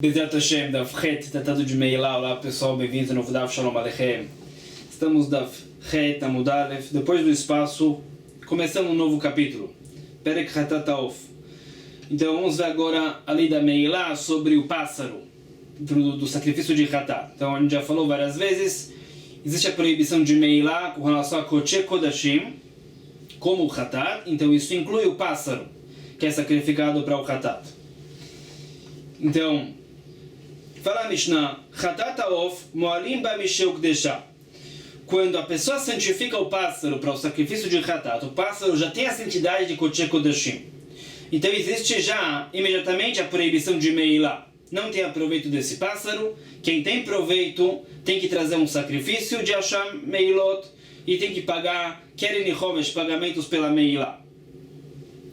Bezerra Hashem, Daf Het, tratado de Meilá. Olá pessoal, bem-vindos ao novo Daf Shalom Aleichem. Estamos Daf Het, Amud Aleph. Depois do espaço, começando um novo capítulo, Perek Hatat Haof. Então vamos ver agora a lei da Meilá sobre o pássaro, do sacrifício de Hatat. Então a gente já falou várias vezes, existe a proibição de Meilá com relação a Kodesh Kodashim, como o Hatat. Então isso inclui o pássaro, que é sacrificado para o Hatat. Então, fala a Mishnah, Hatat Haof Moalim Ba Misheu Kdeshah. Quando a pessoa santifica o pássaro para o sacrifício de Hatat, o pássaro já tem a santidade de Kodesh Kodashim. Então existe já imediatamente a proibição de Meilá. Não tem proveito desse pássaro. Quem tem proveito tem que trazer um sacrifício de Hashem Meilot e tem que pagar Keren Chovesh, pagamentos pela Meilá.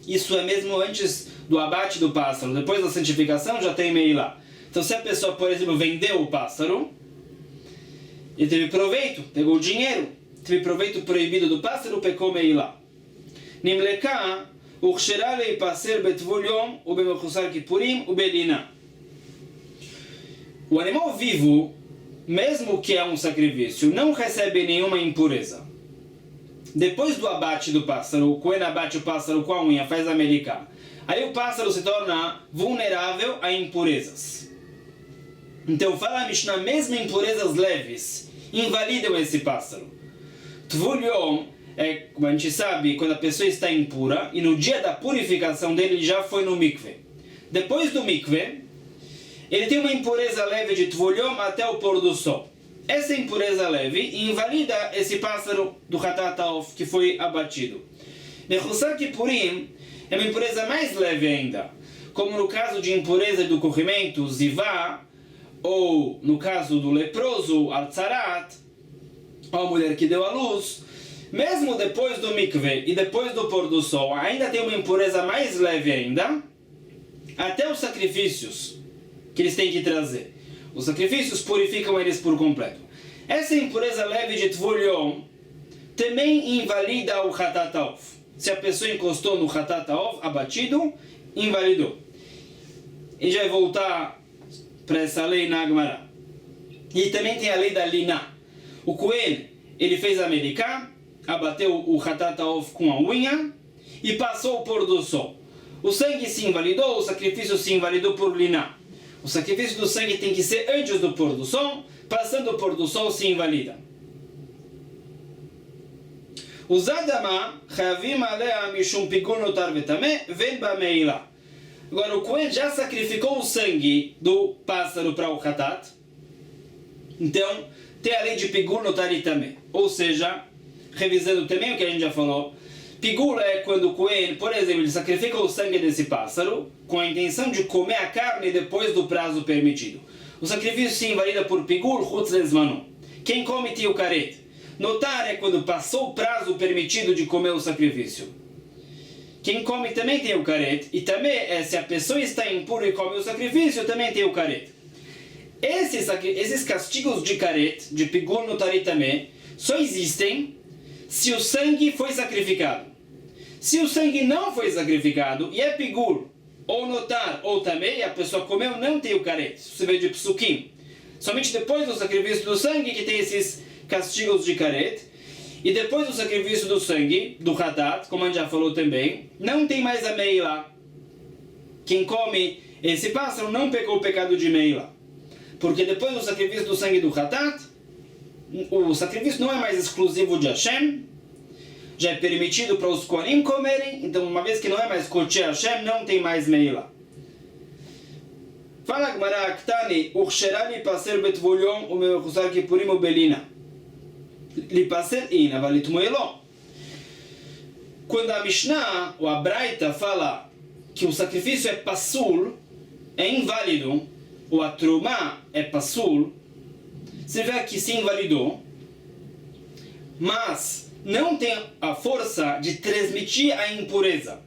Isso é mesmo antes do abate do pássaro. Depois da santificação já tem Meilá. Então se a pessoa, por exemplo, vendeu o pássaro e teve proveito, pegou o dinheiro, teve proveito proibido do pássaro, pecou Meilá. Nimleka uchshera leipaser betvul yom ubemechusar kipurim ubelina. O animal vivo, mesmo que é um sacrifício, não recebe nenhuma impureza. Depois do abate do pássaro, o Cohen abate o pássaro com a unha, faz a melicá. Aí o pássaro se torna vulnerável a impurezas. Então fala a Mishnah, mesmo impurezas leves invalidam esse pássaro. Tvul Yom é, como a gente sabe, quando a pessoa está impura e no dia da purificação dele ele já foi no mikveh. Depois do mikveh, ele tem uma impureza leve de Tvul Yom até o pôr do sol. Essa impureza leve invalida esse pássaro do Hatat Haof que foi abatido. Mechusar Kipurim é uma impureza mais leve ainda, como no caso de impureza do corrimento, Zivá, ou no caso do leproso, Al-Tzarat, ou a mulher que deu à luz. Mesmo depois do mikveh e depois do pôr do sol, ainda tem uma impureza mais leve ainda, até os sacrifícios que eles têm que trazer. Os sacrifícios purificam eles por completo. Essa impureza leve de Tvul Yom também invalida o Hatat Haof. Se a pessoa encostou no Hatat Haof, abatido, invalidou. E já vai voltar para essa lei na Gemara. E também tem a lei da Liná. O Cohen, ele fez a melicá, abateu o Hatat Haof com a unha e passou o pôr do sol. O sangue se invalidou, o sacrifício se invalidou por Liná. O sacrifício do sangue tem que ser antes do pôr do sol, passando o pôr do sol se invalida. Os Adama, Chavim Alea Mishum Pigul Notar Vetameh, Ven Ba Meilá. Agora o Cohen já sacrificou o sangue do pássaro para o Hatat. Então, tem a lei de Pigul Notar Vetameh. Ou seja, revisando também o que a gente já falou, Pigul é quando o Cohen, por exemplo, ele sacrifica o sangue desse pássaro com a intenção de comer a carne depois do prazo permitido. O sacrifício se invalida por Pigul Chutz Lezmanu. Quem come tem o caret. Notar é quando passou o prazo permitido de comer o sacrifício. Quem come também tem o caret. E também, se a pessoa está impura e come o sacrifício, também tem o caret. Esses castigos de caret, de Pigul Notar também, só existem se o sangue foi sacrificado. Se o sangue não foi sacrificado e é Pigul, ou notar, ou também a pessoa comeu, não tem o caret. Você vê de psukim. Somente depois do sacrifício do sangue que tem esses castigos de caret. E depois do sacrifício do sangue, do Hatat, como a gente já falou também, não tem mais a Meilá. Quem come esse pássaro não pecou o pecado de Meilá. Porque depois do sacrifício do sangue do Hatat, o sacrifício não é mais exclusivo de Hashem, já é permitido para os Kohanim comerem, então uma vez que não é mais Kodesh Hashem, não tem mais Meilá. Fala Gemara, Ktani, uchshera lipaser betvul yom umemechusar kipurim ubelina. Lipaser in, aval litmoelo. Quando a Mishnah, ou a Braita, fala que o sacrifício é pasul, é inválido, ou a trumá é pasul, você vê que se invalidou, mas não tem a força de transmitir a impureza.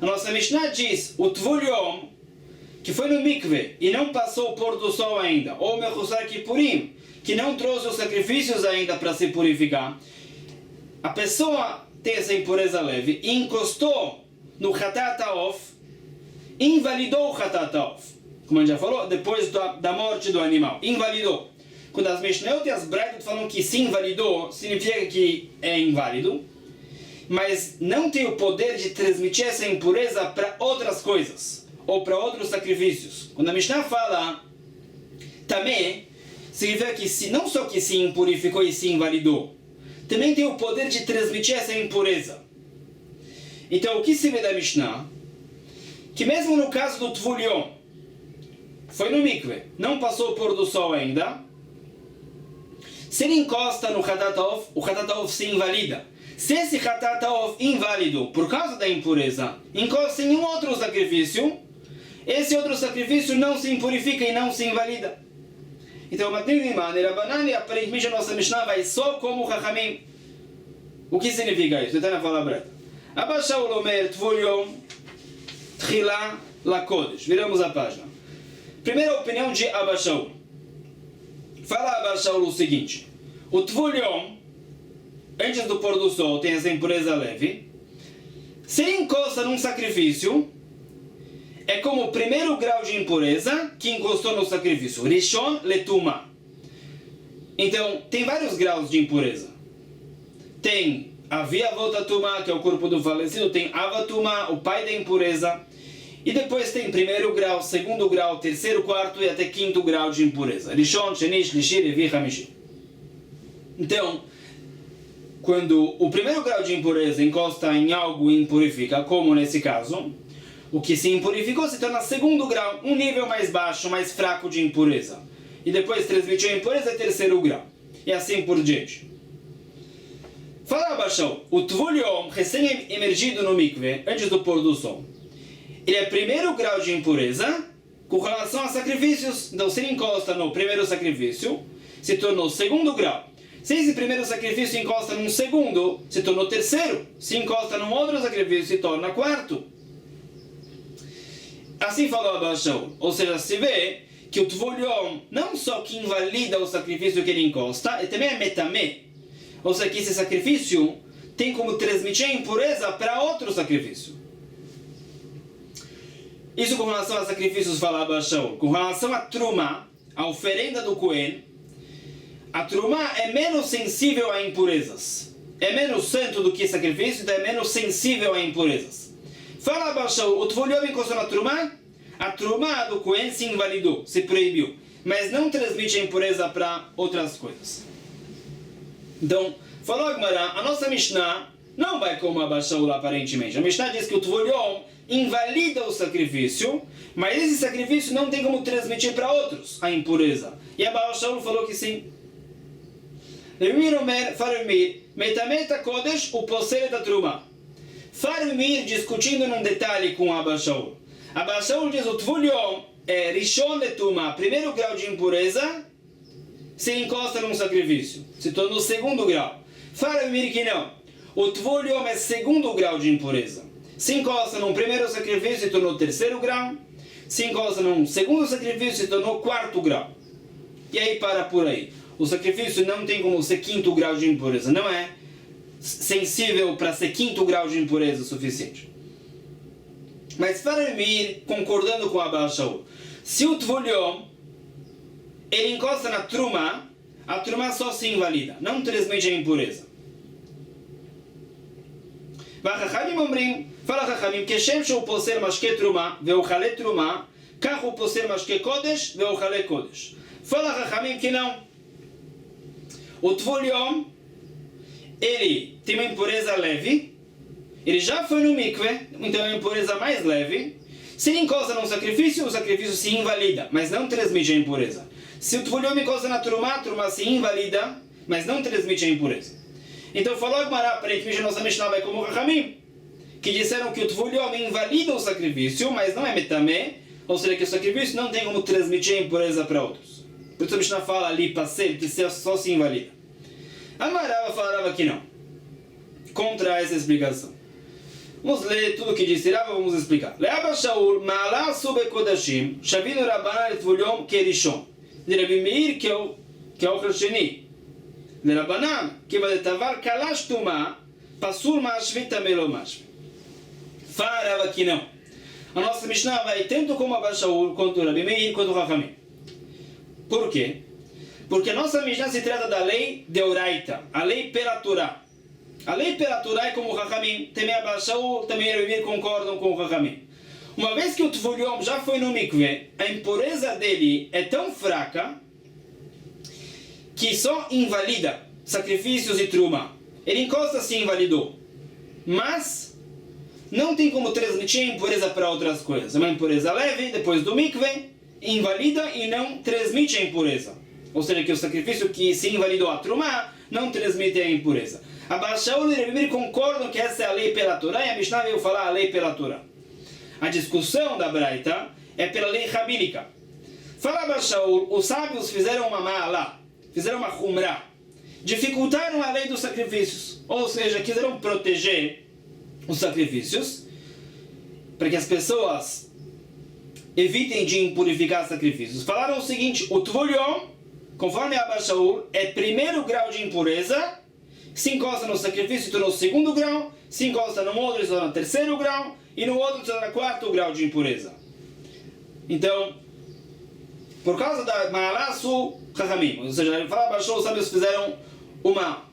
A nossa Mishnah diz, o Tvul Yom, que foi no mikveh e não passou o pôr do sol ainda, ou Mechusar Kipurim, que não trouxe os sacrifícios ainda para se purificar, a pessoa tem essa impureza leve e encostou no Hatat Haof, invalidou o Hatat Haof. como a gente já falou, depois da morte do animal. Invalidou. Quando as Mishnayot e as Braitot falam que se invalidou, significa que é inválido, mas não tem o poder de transmitir essa impureza para outras coisas, ou para outros sacrifícios. Quando a Mishnah fala também, significa que não só que se impurificou e se invalidou, também tem o poder de transmitir essa impureza. Então, o que se vê da Mishnah? Que mesmo no caso do Tvulion, foi no mikve, não passou o pôr do sol ainda, se ele encosta no Hatat o Hatat se invalida. Se esse Hatat inválido, por causa da impureza, encosta em um outro sacrifício, esse outro sacrifício não se impurifica e não se invalida. Então, Rabbanan, aparentemente a nossa Mishnah vai só como Chachamim. O que significa isso? Está na fala breta. Abba Shaul Omer Tvulion Tchila Lakodesh. Viramos a página. Primeira opinião de Abba Shaul. Fala Abba Shaul o seguinte: o Tvulion, antes do pôr do sol, tem essa impureza leve. Se ele encosta num sacrifício, é como o primeiro grau de impureza que encostou no sacrifício. Rishon Letuma. Então, tem vários graus de impureza. Tem Avi Avot Tuma, que é o corpo do falecido. Tem Avatuma, o pai da impureza. E depois tem primeiro grau, segundo grau, terceiro, quarto e até quinto grau de impureza. Rishon, Sheni, Shlishi, Revi, Hamishi. Então, quando o primeiro grau de impureza encosta em algo e impurifica, como nesse caso, o que se impurificou se torna segundo grau, um nível mais baixo, mais fraco de impureza. E depois transmitiu a impureza é terceiro grau. E assim por diante. Fala abaixo, o Tvulion, recém-emergido no mikve, antes do pôr do sol, ele é primeiro grau de impureza com relação a sacrifícios. Então, se ele encosta no primeiro sacrifício, se tornou segundo grau. Se esse primeiro sacrifício encosta num segundo, se tornou terceiro. Se encosta num outro sacrifício, se torna quarto. Assim falou Abba Shaul. Ou seja, se vê que o Tvulion não só que invalida o sacrifício que ele encosta, ele também é metamé. Ou seja, que esse sacrifício tem como transmitir a impureza para outro sacrifício. Isso com relação a sacrifícios, fala Abba Shaul. Com relação a Truma, a oferenda do Cohen, a Truma é menos sensível a impurezas. É menos santo do que sacrifício, então é menos sensível a impurezas. Fala Abba Shaul, o Tvulion encostou na Truma, a Truma do Cohen se invalidou, se proibiu, mas não transmite a impureza para outras coisas. Então, falou Agmará, a nossa Mishnah não vai como Abba Shaul aparentemente. A Mishnah diz que o Tvulion invalida o sacrifício, mas esse sacrifício não tem como transmitir para outros a impureza. E Abba Shaul falou que sim. Farumir, metameta kodesh, o possere da Truma. Farumir discutindo num detalhe com Abba Shaul. Abba Shaul diz o Tvulion é Rishon Letuma, primeiro grau de impureza, se encosta num sacrifício, se tornou segundo grau. Farumir que não. O Tvulion é segundo grau de impureza. Se encosta num primeiro sacrifício, se tornou terceiro grau. Se encosta num segundo sacrifício, se tornou quarto grau. E aí para por aí. O sacrifício não tem como ser quinto grau de impureza. Não é sensível para ser quinto grau de impureza o suficiente. Mas Farumir, concordando com Abba Shaul, se o Tvulion ele encosta na Truma, a Truma só se invalida, não transmite a impureza. והחכמים אומרים, פלה חכמים, כשם שהוא פוסל משקה תרומה ואוכלי תרומה, כך הוא פוסל משקה קודש ואוכלי קודש. פלה חכמים que não. O Tvulion, ele tem uma impureza leve, ele já foi no mikve, então é uma impureza mais leve. Se ele encosta num sacrifício, o sacrifício se invalida, mas não transmite a impureza. Se o Tvulion encosta na Truma, a Truma se invalida, mas não transmite a impureza. Então falou Agmará, aparentemente a nossa Mishnah vai como Chachamim, que disseram que o Tvulion invalida o sacrifício, mas não é metamé, ou seja, que o sacrifício não tem como transmitir a impureza para outros. Por isso a Mishnah fala ali, passeio, que só se invalida. Agmará falava que não. Contra essa explicação. Vamos ler tudo o que disse Rava, vamos explicar. Le'Abba Shaul, ma'ala sube kodashim, shavinu Rabbanan et Tvulion kerishon. De Rabi Meir, que é o Sheni. לרבנן, כי בדבר קלש טומאה, פסול משווה טמא לא משווה. Fala que não. a nossa Mishnah vai tanto como a Shaul, quanto o Rabi Meir, quanto o Hachamim. Por quê? Porque a nossa Mishnah se trata da lei de Oraita, a lei pela Torá. A lei pela Torá é como o Hachamim, também a Shaul, também o Rabi Meir concordam com o Hachamim. Uma vez que o Tvuliom já foi no mikveh, a impureza dele é tão fraca que só invalida sacrifícios e truma. Ele encosta se invalidou. Mas não tem como transmitir a impureza para outras coisas. É uma impureza leve, depois do mikveh, invalida e não transmite a impureza. Ou seja, que o sacrifício que se invalidou a truma não transmite a impureza. A Baal Shaul e o Rabi Meir concordam que essa é a lei pela Torá e a Mishnah veio falar a lei pela Torá. A discussão da Braita é pela lei rabínica. Fala a Baal Shaul, os sábios fizeram uma ma'alá, fizeram uma humrá, dificultaram a lei dos sacrifícios, ou seja, quiseram proteger os sacrifícios para que as pessoas evitem de impurificar sacrifícios. Falaram o seguinte: o Tvuliom, conforme a Baal Shaul, é primeiro grau de impureza, se encosta no sacrifício, tornou segundo grau, se encosta no outro, se torna terceiro grau, e no outro se torna quarto grau de impureza. Então, por causa da Ma'alasu Chachamim, ou seja, fala Baal Shaul, os sábios fizeram uma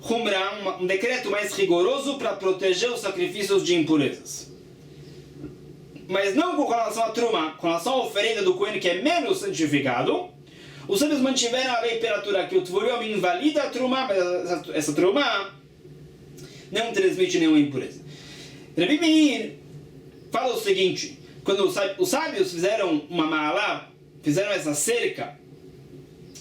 humra, um decreto mais rigoroso para proteger os sacrifícios de impurezas. Mas não com relação à truma, com relação à oferenda do Cohen, que é menos santificado, os sábios mantiveram a lei pela Torá, que o Tvuliom invalida a truma, mas essa truma não transmite nenhuma impureza. Rabi Meir fala o seguinte: quando os sábios fizeram uma ma'alá, fizeram essa cerca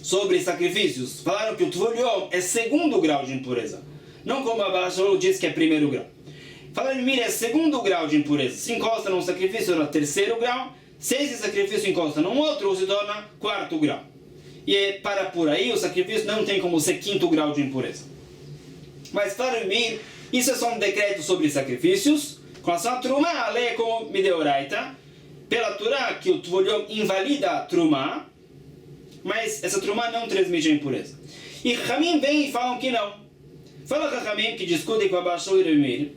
sobre sacrifícios, falaram que o Tvuliom é segundo grau de impureza, não como a Baal Shaul diz que é primeiro grau. Falaram que Mir é segundo grau de impureza, se encosta num sacrifício no terceiro grau, se esse sacrifício encosta num outro, se torna quarto grau. E para por aí, o sacrifício não tem como ser quinto grau de impureza. Mas falaram Mir, isso é só um decreto sobre sacrifícios. Com relação a truma, a lei é como mideoraita, pela Torá, que o Tvuliom invalida a truma, mas essa truma não transmite a impureza. E Chachamim vem e falam que não. Fala Chachamim, que discutem com a Baal Shaul e Rabi Meir,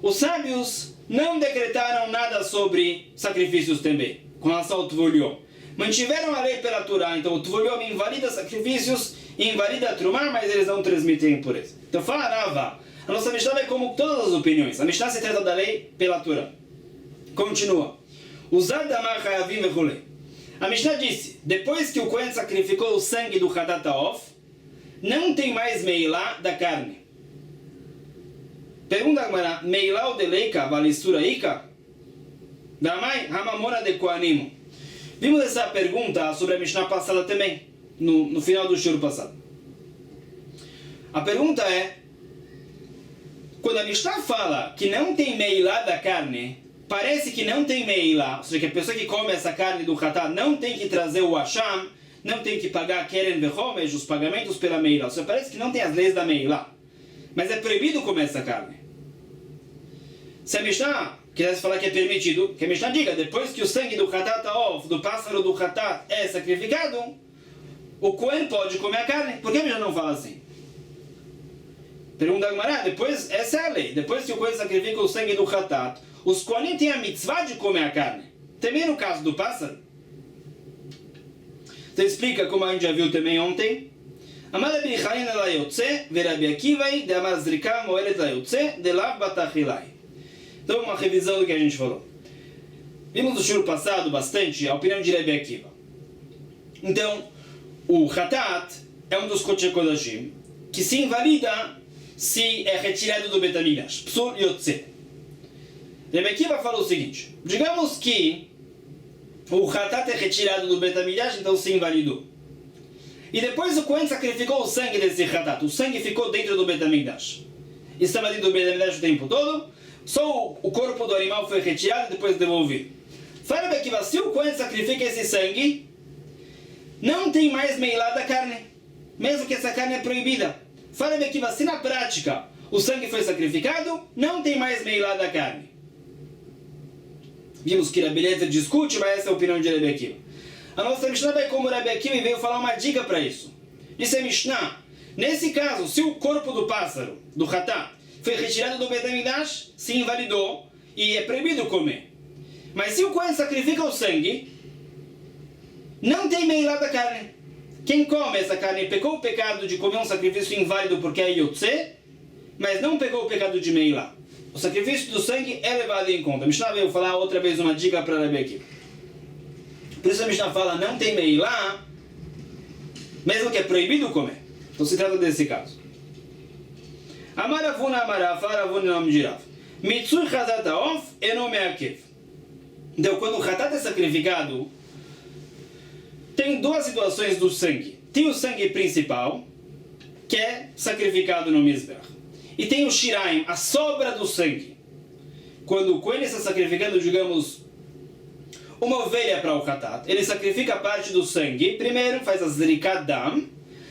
os sábios não decretaram nada sobre sacrifícios também, com relação ao Tvuliom. Mantiveram a lei pela Torá, então o Tvuliom invalida sacrifícios, invalida a truma, mas eles não transmitem a impureza. Então fala Rava, a nossa Mishnah é como todas as opiniões. A Mishnah se trata da lei pela Torá. Continua. Usad damar chayavim vechulei. A Mishnah disse, depois que o Cohen sacrificou o sangue do Hatat Ha'of, não tem mais meilá da carne. Pergunta agora, meilá o deleika valistura ika? Damai hamamona de koanim. Vimos essa pergunta sobre a Mishnah passada também, no final do shiur passado. A pergunta é, quando a Mishnah fala que não tem meilá da carne, parece que não tem meilá, ou seja, que a pessoa que come essa carne do Hatat não tem que trazer o Hasham, não tem que pagar Keren Vechomesh, os pagamentos pela meilá. Ou seja, parece que não tem as leis da meilá. Mas é proibido comer essa carne. Se a Mishnah quisesse falar que é permitido, que a Mishnah diga, depois que o sangue do Hatat Ha'of, do pássaro do Hatat, é sacrificado, o Cohen pode comer a carne. Por que a Mishnah não fala assim? Pergunta a Gemara, depois, essa é a lei. Depois que o Cohen sacrifica o sangue do Hatat, os Kohanim têm a mitzvah de comer a carne. Também no caso do pássaro. Então explica, como a gente já viu também ontem. Amar Rabi Yechanan la yotze, ve Rabi Akivai de amar zrika moelet la yotze, de lav batachilai. Então uma revisão do que a gente falou. Vimos no shiur passado bastante a opinião de Rabi Akiva. Então, o Hatat é um dos Kodesh Kodashim que se invalida se é retirado do Bet HaMikdash. Psul yotze. Rabi Akiva falou o seguinte, digamos que o Hatat é retirado do Bet HaMikdash, então se invalidou. E depois o Cohen sacrificou o sangue desse Hatat, o sangue ficou dentro do Bet HaMikdash. Estava dentro do Bet HaMikdash o tempo todo, só o corpo do animal foi retirado e depois devolvido. Fala Rabi Akiva, se o Cohen sacrifica esse sangue, não tem mais meilá da carne, mesmo que essa carne é proibida. Fala Rabi Akiva, se na prática o sangue foi sacrificado, não tem mais meilá da carne. Vimos que Rabi Eliezer discute, mas essa é a opinião de Rabi Akiva. A nossa Mishnah vai como Rabi Akiva e veio falar uma dica para isso. Disse a Mishnah, nesse caso, se o corpo do pássaro, do Hatat, foi retirado do Bet HaMikdash, se invalidou e é proibido comer. Mas se o Cohen sacrifica o sangue, não tem meilá da carne. Quem come essa carne pecou o pecado de comer um sacrifício inválido porque é Yotze, mas não pecou o pecado de meilá. O sacrifício do sangue é levado em conta. A Mishnah veio falar outra vez uma dica para Rabi aqui. Por isso a Mishnah fala, não tem meilá, mesmo que é proibido comer. Então se trata desse caso. Amaravuna amaraf, aravuna nome de Rav. Mitsui chatat haof eno meakev. Então quando o chatat é sacrificado, tem duas situações do sangue. Tem o sangue principal, que é sacrificado no Mizbeach. E tem o shiraim, a sobra do sangue. Quando o Cohen está sacrificando, digamos, uma ovelha para o chatat, ele sacrifica a parte do sangue, primeiro faz a zrikat dam,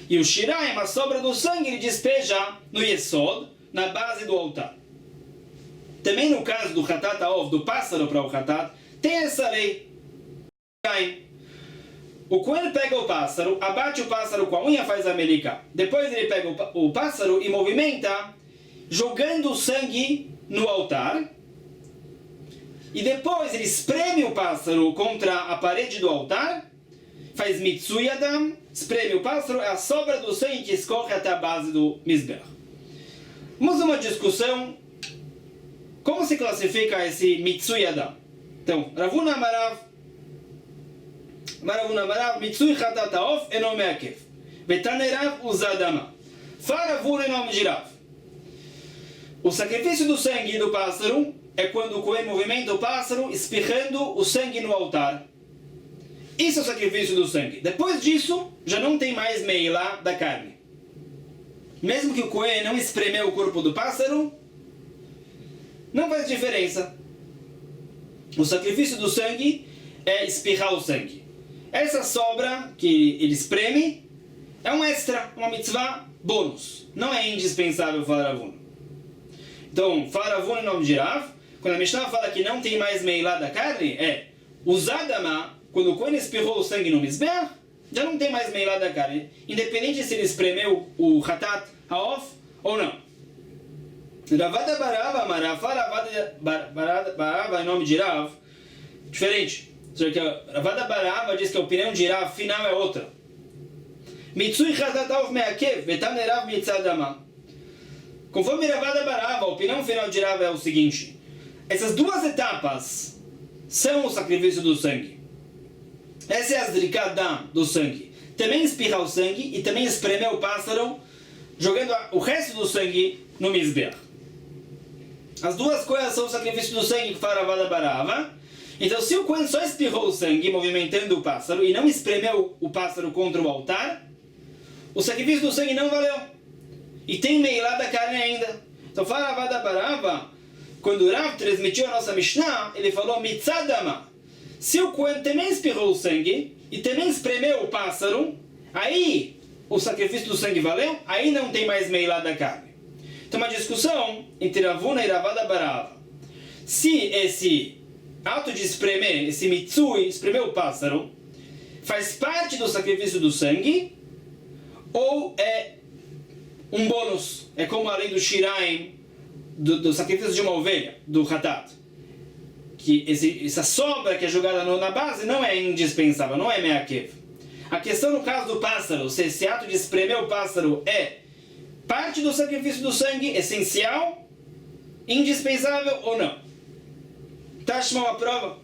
e o shiraim, a sobra do sangue, ele despeja no yesod, na base do altar. Também no caso do chatat haof, do pássaro para o chatat, tem essa lei. O Cohen pega o pássaro, abate o pássaro com a unha, faz a melika. Depois ele pega o pássaro e movimenta, jogando o sangue no altar. E depois ele espreme o pássaro contra a parede do altar, faz mitsui adam, espreme o pássaro, é a sobra do sangue que escorre até a base do Mizbeach. Vamos a uma discussão, como se classifica esse mitsui adam? Então, Ravuna Amarav, Mitsui chatat haof eno meakev. Vetane Rav uzadama. Fala Ravuna em nome de Rav. O sacrifício do sangue do pássaro é quando o Cohen movimenta o pássaro espirrando o sangue no altar. Isso é o sacrifício do sangue. Depois disso, já não tem mais meilá da carne. Mesmo que o Cohen não espremeu o corpo do pássaro, não faz diferença. O sacrifício do sangue é espirrar o sangue. Essa sobra que ele espreme é um extra, uma mitzvah bônus. Não é indispensável falar Ravuna. Então, falar Ravuna em nome de Rav, quando a Mishnah fala que não tem mais meilá da carne, é usadama, quando o Cohen espirrou o sangue no Mizbeach, já não tem mais meilá da carne. Independente se ele espremeu o chatat haof ou não. Ravada barava, Ravada barava em nome de Rav, diferente. Só que a Ravada barava diz que a opinião de Rav final é outra. Mitsui chatat haof meakev, vetane Rav mitzadama. Conforme Ravada barava, a opinião final de Rav é o seguinte: essas duas etapas são o sacrifício do sangue. Essa é a zrikat dam do sangue. Também espirrar o sangue e também espremer o pássaro, jogando o resto do sangue no Mizbeach. As duas coisas são o sacrifício do sangue que fala Ravada barava. Então, se o Cohen só espirrou o sangue, movimentando o pássaro, e não espremeu o pássaro contra o altar, o sacrifício do sangue não valeu. E tem meilá da carne ainda. Então, fala Ravada barava, quando o Rav transmitiu a nossa Mishnah, ele falou mitzadama. Se o Cohen também espirrou o sangue, e também espremeu o pássaro, aí o sacrifício do sangue valeu, aí não tem mais meilá da carne. Então, uma discussão entre Ravuna e Ravada barava. Se esse ato de espremer, esse mitsui, espremer o pássaro, faz parte do sacrifício do sangue, ou é um bônus, é como a lei do shiraim, do sacrifício de uma ovelha, do chatat, que essa sobra que é jogada na base não é indispensável, não é meakev. A questão no caso do pássaro, se esse ato de espremer o pássaro é parte do sacrifício do sangue, essencial, indispensável ou não. Tashma uma prova.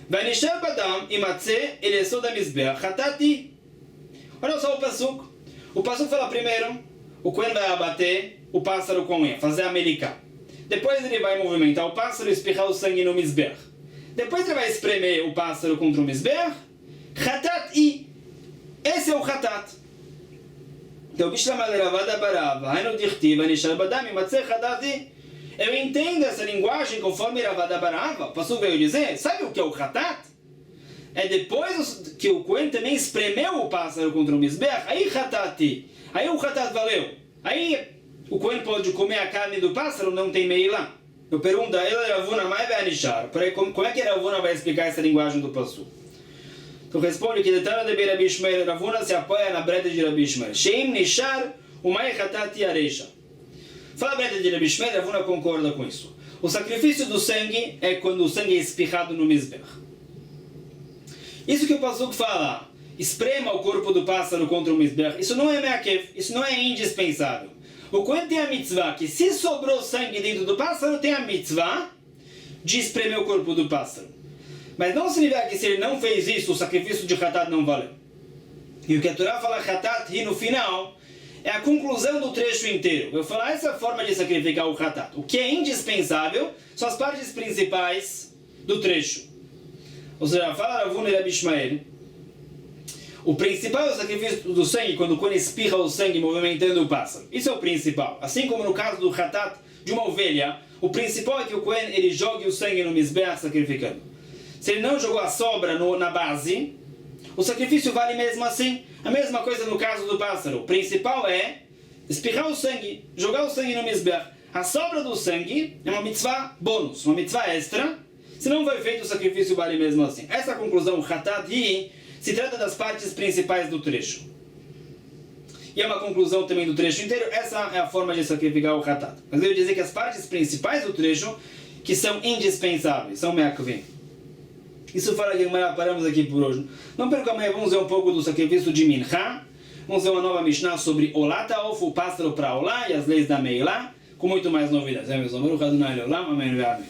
Vanishar badam imatze elesod amizbeach chatati. Olha só o pasuk. O pasuk fala primeiro, o Cohen vai abater o pássaro com unha, fazer a melika. Depois ele vai movimentar o pássaro e espirrar o sangue no Mizbeach. Depois ele vai espremer o pássaro contra o Mizbeach. Chatati. Esse é o chatat. Então, Bishlama Ravada barava, Hainu dichtiv, Vanishar badam imatze chatati. Eu entendo essa linguagem conforme Ravada barava. O pasuk veio dizer, sabe o que é o chatat? É depois que o Cohen também espremeu o pássaro contra o Mizbeach, aí chatati. Aí o chatat valeu. Aí o Cohen pode comer a carne do pássaro, não tem meilá. Eu pergunto a ele, Ravuna, mais vai anishar. Como é que Ravuna vai explicar essa linguagem do pasuk? Então responde que detalhe de Rabi Ishmael, Ravuna se apoia na breta de Rabi Ishmael. Sheim nishar, umay chatati areisha. Fala a breta de Rabi Ishmael, Ravuna concorda com isso. O sacrifício do sangue é quando o sangue é espirrado no Mizbeach. Isso que o Pasuk fala, esprema o corpo do pássaro contra o Mizbeach, isso não é meakev, isso não é indispensável. O Kohen tem a mitzvah, que se sobrou sangue dentro do pássaro, tem a mitzvah de espremer o corpo do pássaro. Mas não significa que se ele não fez isso, o sacrifício de Hatat não valeu. E o que a Torá fala Hatat, e no final, é a conclusão do trecho inteiro. Eu falo, essa é a forma de sacrificar o Hatat. O que é indispensável são as partes principais do trecho. Ou seja, fala Ravuna e Rabi Ishmael, o principal é o sacrifício do sangue, quando o Kohen espirra o sangue movimentando o pássaro. Isso é o principal. Assim como no caso do Hatat de uma ovelha, o principal é que o Kohen ele jogue o sangue no Mizbeach sacrificando. Se ele não jogou a sobra na base, o sacrifício vale mesmo assim. A mesma coisa no caso do pássaro. O principal é espirrar o sangue, jogar o sangue no Mizbeach. A sobra do sangue é uma mitzvah bônus, uma mitzvah extra. Se não foi feito, o sacrifício vale mesmo assim. Essa é a conclusão, Hatat Hi, se trata das partes principais do trecho. E é uma conclusão também do trecho inteiro. Essa é a forma de sacrificar o Hatat. Mas eu ia dizer que as partes principais do trecho, que são indispensáveis, são meakvim. Isso fala que paramos aqui por hoje. Não perca amanhã, vamos ver um pouco do sacrifício de Mincha. Vamos ver uma nova Mishnah sobre Olataof, o pássaro para Olá, e as leis da Meilá, com muito mais novidades. Amém.